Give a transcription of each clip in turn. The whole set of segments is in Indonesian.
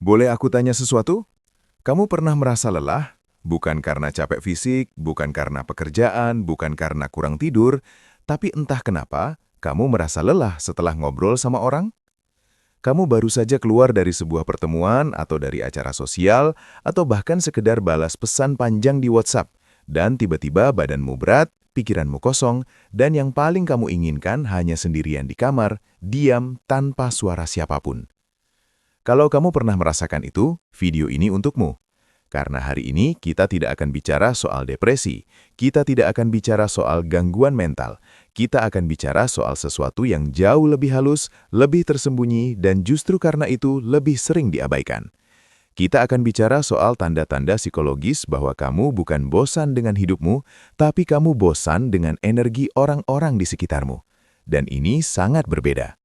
Boleh aku tanya sesuatu? Kamu pernah merasa lelah? Bukan karena capek fisik, bukan karena pekerjaan, bukan karena kurang tidur, tapi entah kenapa, kamu merasa lelah setelah ngobrol sama orang? Kamu baru saja keluar dari sebuah pertemuan atau dari acara sosial, atau bahkan sekedar balas pesan panjang di WhatsApp, dan tiba-tiba badanmu berat, pikiranmu kosong, dan yang paling kamu inginkan hanya sendirian di kamar, diam tanpa suara siapapun. Kalau kamu pernah merasakan itu, video ini untukmu. Karena hari ini kita tidak akan bicara soal depresi, kita tidak akan bicara soal gangguan mental, kita akan bicara soal sesuatu yang jauh lebih halus, lebih tersembunyi, dan justru karena itu lebih sering diabaikan. Kita akan bicara soal tanda-tanda psikologis bahwa kamu bukan bosan dengan hidupmu, tapi kamu bosan dengan energi orang-orang di sekitarmu. Dan ini sangat berbeda.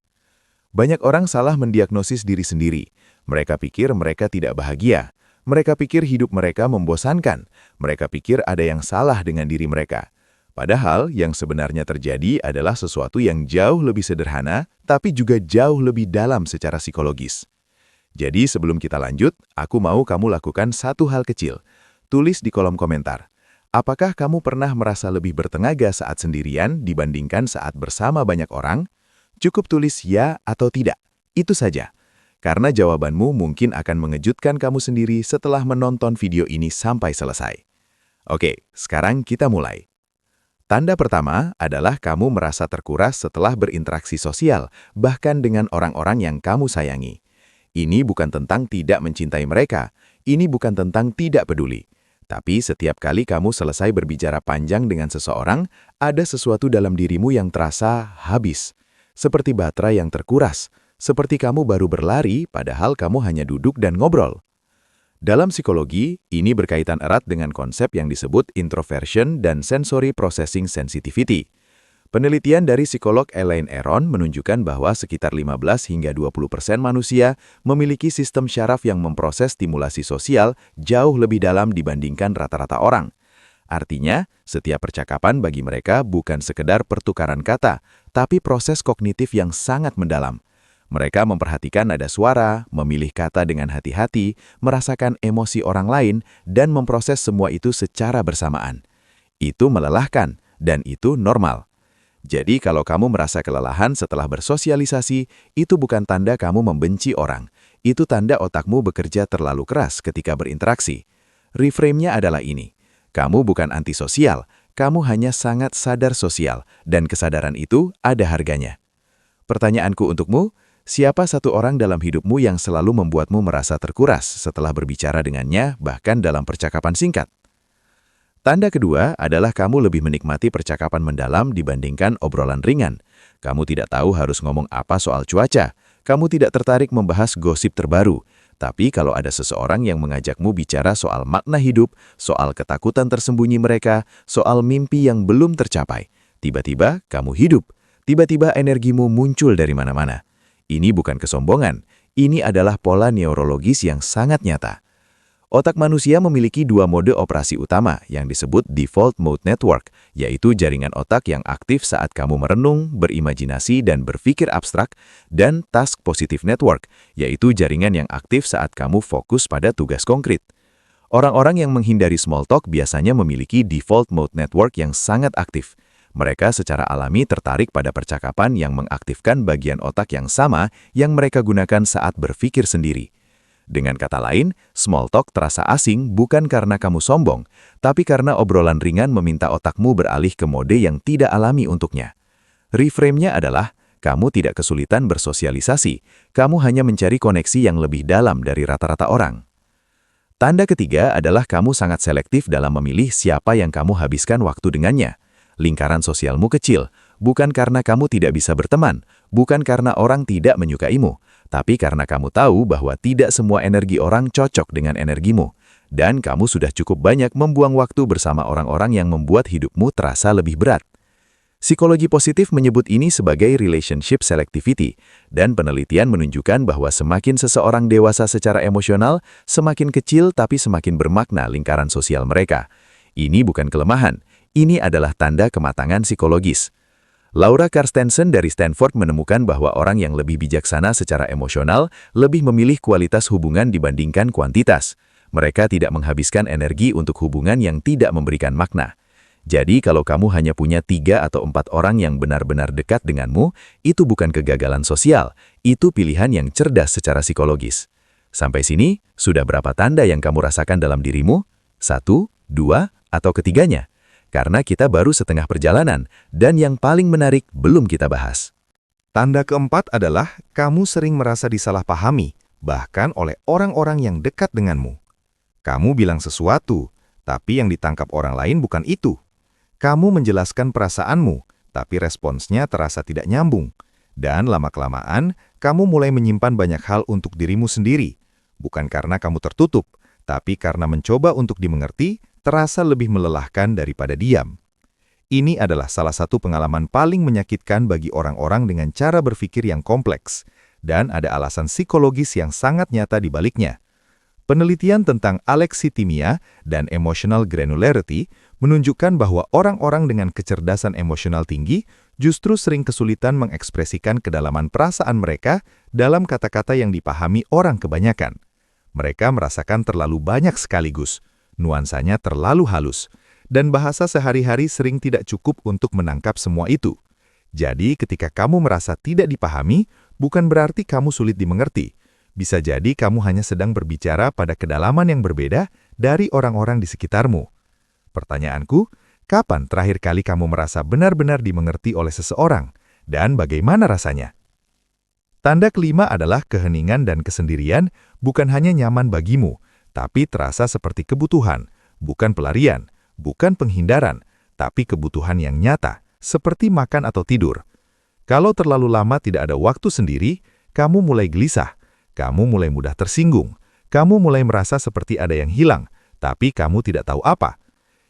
Banyak orang salah mendiagnosis diri sendiri. Mereka pikir mereka tidak bahagia. Mereka pikir hidup mereka membosankan. Mereka pikir ada yang salah dengan diri mereka. Padahal yang sebenarnya terjadi adalah sesuatu yang jauh lebih sederhana, tapi juga jauh lebih dalam secara psikologis. Jadi sebelum kita lanjut, aku mau kamu lakukan satu hal kecil. Tulis di kolom komentar. Apakah kamu pernah merasa lebih bertenaga saat sendirian dibandingkan saat bersama banyak orang? Cukup tulis ya atau tidak. Itu saja. Karena jawabanmu mungkin akan mengejutkan kamu sendiri setelah menonton video ini sampai selesai. Oke, sekarang kita mulai. Tanda pertama adalah kamu merasa terkuras setelah berinteraksi sosial, bahkan dengan orang-orang yang kamu sayangi. Ini bukan tentang tidak mencintai mereka, ini bukan tentang tidak peduli. Tapi setiap kali kamu selesai berbicara panjang dengan seseorang, ada sesuatu dalam dirimu yang terasa habis. Seperti baterai yang terkuras, seperti kamu baru berlari padahal kamu hanya duduk dan ngobrol. Dalam psikologi, ini berkaitan erat dengan konsep yang disebut introversion dan sensory processing sensitivity. Penelitian dari psikolog Elaine Aron menunjukkan bahwa sekitar 15 hingga 20% manusia memiliki sistem syaraf yang memproses stimulasi sosial jauh lebih dalam dibandingkan rata-rata orang. Artinya, setiap percakapan bagi mereka bukan sekedar pertukaran kata, tapi proses kognitif yang sangat mendalam. Mereka memperhatikan nada suara, memilih kata dengan hati-hati, merasakan emosi orang lain, dan memproses semua itu secara bersamaan. Itu melelahkan, dan itu normal. Jadi kalau kamu merasa kelelahan setelah bersosialisasi, itu bukan tanda kamu membenci orang. Itu tanda otakmu bekerja terlalu keras ketika berinteraksi. Reframe-nya adalah ini. Kamu bukan antisosial, kamu hanya sangat sadar sosial, dan kesadaran itu ada harganya. Pertanyaanku untukmu, siapa satu orang dalam hidupmu yang selalu membuatmu merasa terkuras setelah berbicara dengannya, bahkan dalam percakapan singkat? Tanda kedua adalah kamu lebih menikmati percakapan mendalam dibandingkan obrolan ringan. Kamu tidak tahu harus ngomong apa soal cuaca, kamu tidak tertarik membahas gosip terbaru. Tapi kalau ada seseorang yang mengajakmu bicara soal makna hidup, soal ketakutan tersembunyi mereka, soal mimpi yang belum tercapai, tiba-tiba kamu hidup, tiba-tiba energimu muncul dari mana-mana. Ini bukan kesombongan, ini adalah pola neurologis yang sangat nyata. Otak manusia memiliki dua mode operasi utama yang disebut default mode network, yaitu jaringan otak yang aktif saat kamu merenung, berimajinasi, dan berpikir abstrak, dan task positive network, yaitu jaringan yang aktif saat kamu fokus pada tugas konkret. Orang-orang yang menghindari small talk biasanya memiliki default mode network yang sangat aktif. Mereka secara alami tertarik pada percakapan yang mengaktifkan bagian otak yang sama yang mereka gunakan saat berpikir sendiri. Dengan kata lain, small talk terasa asing bukan karena kamu sombong, tapi karena obrolan ringan meminta otakmu beralih ke mode yang tidak alami untuknya. Reframe-nya adalah, kamu tidak kesulitan bersosialisasi, kamu hanya mencari koneksi yang lebih dalam dari rata-rata orang. Tanda ketiga adalah kamu sangat selektif dalam memilih siapa yang kamu habiskan waktu dengannya. Lingkaran sosialmu kecil, bukan karena kamu tidak bisa berteman, bukan karena orang tidak menyukaimu, tapi karena kamu tahu bahwa tidak semua energi orang cocok dengan energimu, dan kamu sudah cukup banyak membuang waktu bersama orang-orang yang membuat hidupmu terasa lebih berat. Psikologi positif menyebut ini sebagai relationship selectivity, dan penelitian menunjukkan bahwa semakin seseorang dewasa secara emosional, semakin kecil tapi semakin bermakna lingkaran sosial mereka. Ini bukan kelemahan, ini adalah tanda kematangan psikologis. Laura Carstensen dari Stanford menemukan bahwa orang yang lebih bijaksana secara emosional lebih memilih kualitas hubungan dibandingkan kuantitas. Mereka tidak menghabiskan energi untuk hubungan yang tidak memberikan makna. Jadi kalau kamu hanya punya 3 atau 4 orang yang benar-benar dekat denganmu, itu bukan kegagalan sosial, itu pilihan yang cerdas secara psikologis. Sampai sini, sudah berapa tanda yang kamu rasakan dalam dirimu? 1, 2, atau ketiganya? Karena kita baru setengah perjalanan, dan yang paling menarik belum kita bahas. Tanda keempat adalah kamu sering merasa disalahpahami, bahkan oleh orang-orang yang dekat denganmu. Kamu bilang sesuatu, tapi yang ditangkap orang lain bukan itu. Kamu menjelaskan perasaanmu, tapi responsnya terasa tidak nyambung. Dan lama-kelamaan, kamu mulai menyimpan banyak hal untuk dirimu sendiri. Bukan karena kamu tertutup, tapi karena mencoba untuk dimengerti, terasa lebih melelahkan daripada diam. Ini adalah salah satu pengalaman paling menyakitkan bagi orang-orang dengan cara berpikir yang kompleks, dan ada alasan psikologis yang sangat nyata di baliknya. Penelitian tentang alexithymia dan emotional granularity menunjukkan bahwa orang-orang dengan kecerdasan emosional tinggi justru sering kesulitan mengekspresikan kedalaman perasaan mereka dalam kata-kata yang dipahami orang kebanyakan. Mereka merasakan terlalu banyak sekaligus, nuansanya terlalu halus, dan bahasa sehari-hari sering tidak cukup untuk menangkap semua itu. Jadi, ketika kamu merasa tidak dipahami, bukan berarti kamu sulit dimengerti. Bisa jadi kamu hanya sedang berbicara pada kedalaman yang berbeda dari orang-orang di sekitarmu. Pertanyaanku, kapan terakhir kali kamu merasa benar-benar dimengerti oleh seseorang, dan bagaimana rasanya? Tanda kelima adalah keheningan dan kesendirian bukan hanya nyaman bagimu, tapi terasa seperti kebutuhan, bukan pelarian, bukan penghindaran, tapi kebutuhan yang nyata, seperti makan atau tidur. Kalau terlalu lama tidak ada waktu sendiri, kamu mulai gelisah, kamu mulai mudah tersinggung, kamu mulai merasa seperti ada yang hilang, tapi kamu tidak tahu apa.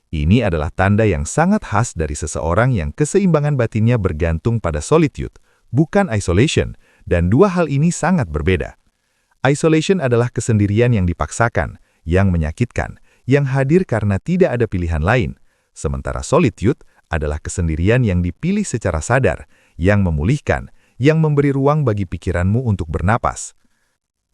Ini adalah tanda yang sangat khas dari seseorang yang keseimbangan batinnya bergantung pada solitude, bukan isolation, dan dua hal ini sangat berbeda. Isolation adalah kesendirian yang dipaksakan, yang menyakitkan, yang hadir karena tidak ada pilihan lain. Sementara solitude adalah kesendirian yang dipilih secara sadar, yang memulihkan, yang memberi ruang bagi pikiranmu untuk bernapas.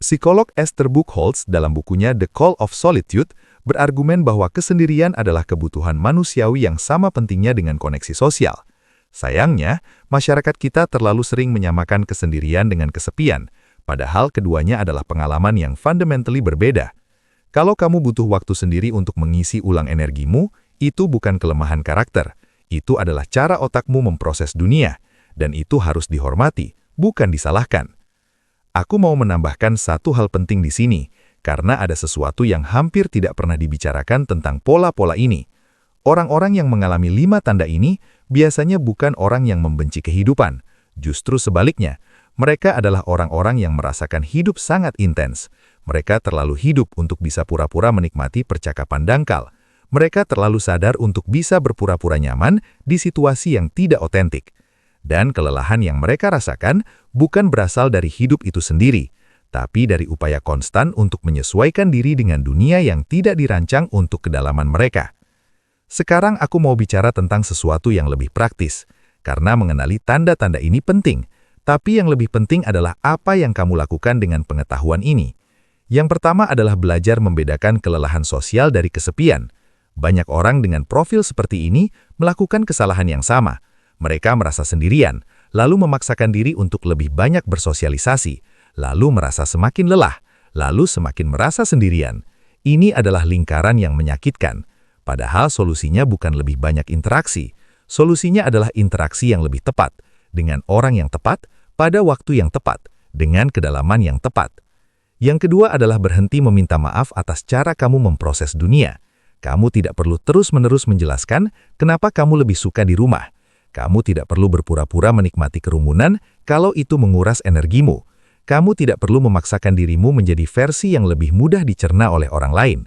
Psikolog Esther Buchholz dalam bukunya The Call of Solitude berargumen bahwa kesendirian adalah kebutuhan manusiawi yang sama pentingnya dengan koneksi sosial. Sayangnya, masyarakat kita terlalu sering menyamakan kesendirian dengan kesepian, padahal keduanya adalah pengalaman yang fundamentally berbeda. Kalau kamu butuh waktu sendiri untuk mengisi ulang energimu, itu bukan kelemahan karakter. Itu adalah cara otakmu memproses dunia, dan itu harus dihormati, bukan disalahkan. Aku mau menambahkan satu hal penting di sini, karena ada sesuatu yang hampir tidak pernah dibicarakan tentang pola-pola ini. Orang-orang yang mengalami 5 tanda ini biasanya bukan orang yang membenci kehidupan. Justru sebaliknya, mereka adalah orang-orang yang merasakan hidup sangat intens. Mereka terlalu hidup untuk bisa pura-pura menikmati percakapan dangkal. Mereka terlalu sadar untuk bisa berpura-pura nyaman di situasi yang tidak otentik. Dan kelelahan yang mereka rasakan bukan berasal dari hidup itu sendiri, tapi dari upaya konstan untuk menyesuaikan diri dengan dunia yang tidak dirancang untuk kedalaman mereka. Sekarang aku mau bicara tentang sesuatu yang lebih praktis, karena mengenali tanda-tanda ini penting, tapi yang lebih penting adalah apa yang kamu lakukan dengan pengetahuan ini. Yang pertama adalah belajar membedakan kelelahan sosial dari kesepian. Banyak orang dengan profil seperti ini melakukan kesalahan yang sama. Mereka merasa sendirian, lalu memaksakan diri untuk lebih banyak bersosialisasi, lalu merasa semakin lelah, lalu semakin merasa sendirian. Ini adalah lingkaran yang menyakitkan. Padahal solusinya bukan lebih banyak interaksi. Solusinya adalah interaksi yang lebih tepat, dengan orang yang tepat, pada waktu yang tepat, dengan kedalaman yang tepat. Yang kedua adalah berhenti meminta maaf atas cara kamu memproses dunia. Kamu tidak perlu terus-menerus menjelaskan kenapa kamu lebih suka di rumah. Kamu tidak perlu berpura-pura menikmati kerumunan kalau itu menguras energimu. Kamu tidak perlu memaksakan dirimu menjadi versi yang lebih mudah dicerna oleh orang lain.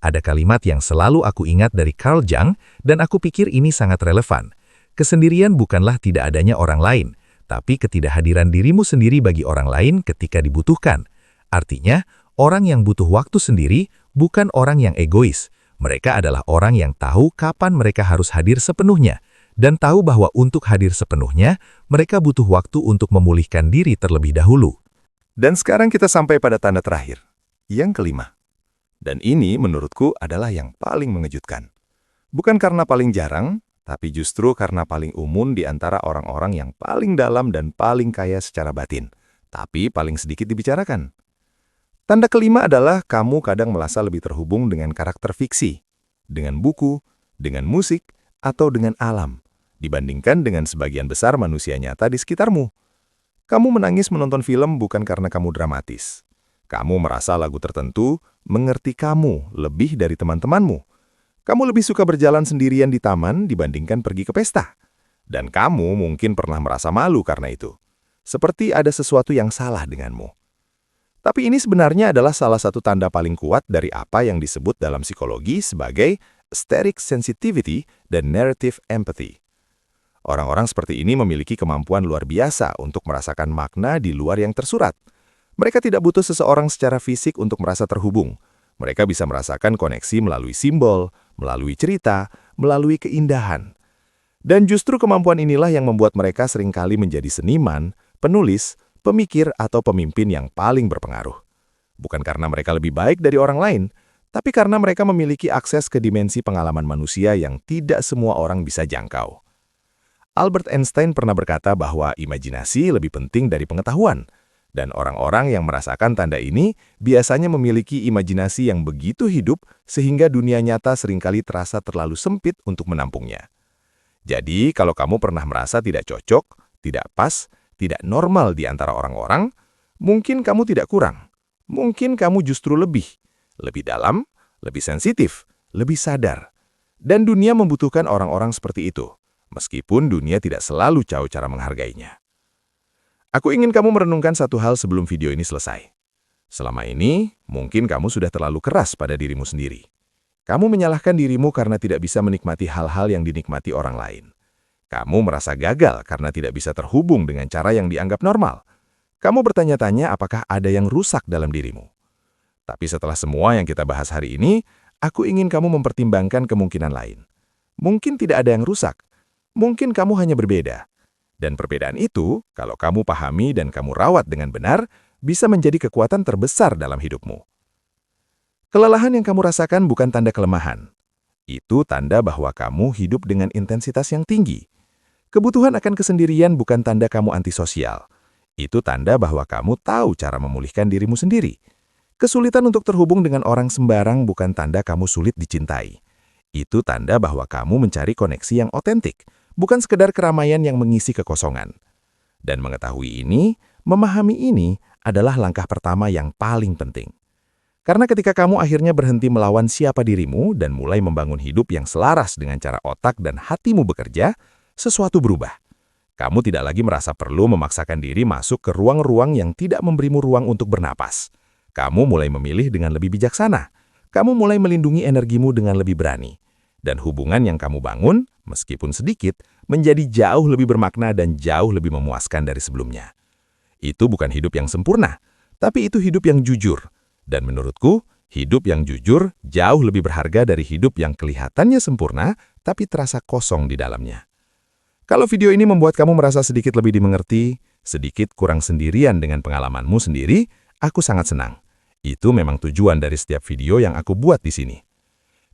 Ada kalimat yang selalu aku ingat dari Carl Jung, dan aku pikir ini sangat relevan. Kesendirian bukanlah tidak adanya orang lain, tapi ketidakhadiran dirimu sendiri bagi orang lain ketika dibutuhkan. Artinya, orang yang butuh waktu sendiri bukan orang yang egois. Mereka adalah orang yang tahu kapan mereka harus hadir sepenuhnya, dan tahu bahwa untuk hadir sepenuhnya, mereka butuh waktu untuk memulihkan diri terlebih dahulu. Dan sekarang kita sampai pada tanda terakhir, yang kelima. Dan ini menurutku adalah yang paling mengejutkan. Bukan karena paling jarang, tapi justru karena paling umum di antara orang-orang yang paling dalam dan paling kaya secara batin, tapi paling sedikit dibicarakan. Tanda kelima adalah kamu kadang merasa lebih terhubung dengan karakter fiksi, dengan buku, dengan musik, atau dengan alam, dibandingkan dengan sebagian besar manusia nyata di sekitarmu. Kamu menangis menonton film bukan karena kamu dramatis. Kamu merasa lagu tertentu mengerti kamu lebih dari teman-temanmu. Kamu lebih suka berjalan sendirian di taman dibandingkan pergi ke pesta. Dan kamu mungkin pernah merasa malu karena itu. Seperti ada sesuatu yang salah denganmu. Tapi ini sebenarnya adalah salah satu tanda paling kuat dari apa yang disebut dalam psikologi sebagai aesthetic sensitivity dan narrative empathy. Orang-orang seperti ini memiliki kemampuan luar biasa untuk merasakan makna di luar yang tersurat. Mereka tidak butuh seseorang secara fisik untuk merasa terhubung. Mereka bisa merasakan koneksi melalui simbol, melalui cerita, melalui keindahan. Dan justru kemampuan inilah yang membuat mereka seringkali menjadi seniman, penulis, pemikir, atau pemimpin yang paling berpengaruh. Bukan karena mereka lebih baik dari orang lain, tapi karena mereka memiliki akses ke dimensi pengalaman manusia yang tidak semua orang bisa jangkau. Albert Einstein pernah berkata bahwa imajinasi lebih penting dari pengetahuan, dan orang-orang yang merasakan tanda ini biasanya memiliki imajinasi yang begitu hidup sehingga dunia nyata seringkali terasa terlalu sempit untuk menampungnya. Jadi, kalau kamu pernah merasa tidak cocok, tidak pas, tidak normal di antara orang-orang, mungkin kamu tidak kurang. Mungkin kamu justru lebih dalam, lebih sensitif, lebih sadar. Dan dunia membutuhkan orang-orang seperti itu. Meskipun dunia tidak selalu tahu cara menghargainya. Aku ingin kamu merenungkan satu hal sebelum video ini selesai. Selama ini, mungkin kamu sudah terlalu keras pada dirimu sendiri. Kamu menyalahkan dirimu karena tidak bisa menikmati hal-hal yang dinikmati orang lain. Kamu merasa gagal karena tidak bisa terhubung dengan cara yang dianggap normal. Kamu bertanya-tanya apakah ada yang rusak dalam dirimu. Tapi setelah semua yang kita bahas hari ini, aku ingin kamu mempertimbangkan kemungkinan lain. Mungkin tidak ada yang rusak. Mungkin kamu hanya berbeda. Dan perbedaan itu, kalau kamu pahami dan kamu rawat dengan benar, bisa menjadi kekuatan terbesar dalam hidupmu. Kelelahan yang kamu rasakan bukan tanda kelemahan. Itu tanda bahwa kamu hidup dengan intensitas yang tinggi. Kebutuhan akan kesendirian bukan tanda kamu antisosial. Itu tanda bahwa kamu tahu cara memulihkan dirimu sendiri. Kesulitan untuk terhubung dengan orang sembarang bukan tanda kamu sulit dicintai. Itu tanda bahwa kamu mencari koneksi yang otentik, bukan sekedar keramaian yang mengisi kekosongan. Dan mengetahui ini, memahami ini adalah langkah pertama yang paling penting. Karena ketika kamu akhirnya berhenti melawan siapa dirimu dan mulai membangun hidup yang selaras dengan cara otak dan hatimu bekerja, sesuatu berubah. Kamu tidak lagi merasa perlu memaksakan diri masuk ke ruang-ruang yang tidak memberimu ruang untuk bernapas. Kamu mulai memilih dengan lebih bijaksana. Kamu mulai melindungi energimu dengan lebih berani. Dan hubungan yang kamu bangun, meskipun sedikit, menjadi jauh lebih bermakna dan jauh lebih memuaskan dari sebelumnya. Itu bukan hidup yang sempurna, tapi itu hidup yang jujur. Dan menurutku, hidup yang jujur jauh lebih berharga dari hidup yang kelihatannya sempurna, tapi terasa kosong di dalamnya. Kalau video ini membuat kamu merasa sedikit lebih dimengerti, sedikit kurang sendirian dengan pengalamanmu sendiri, aku sangat senang. Itu memang tujuan dari setiap video yang aku buat di sini.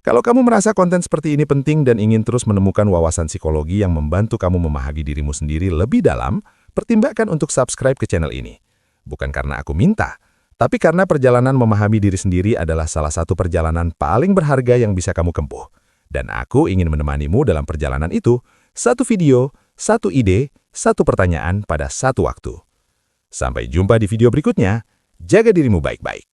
Kalau kamu merasa konten seperti ini penting dan ingin terus menemukan wawasan psikologi yang membantu kamu memahami dirimu sendiri lebih dalam, pertimbangkan untuk subscribe ke channel ini. Bukan karena aku minta, tapi karena perjalanan memahami diri sendiri adalah salah satu perjalanan paling berharga yang bisa kamu tempuh. Dan aku ingin menemanimu dalam perjalanan itu, satu video, satu ide, satu pertanyaan pada satu waktu. Sampai jumpa di video berikutnya, jaga dirimu baik-baik.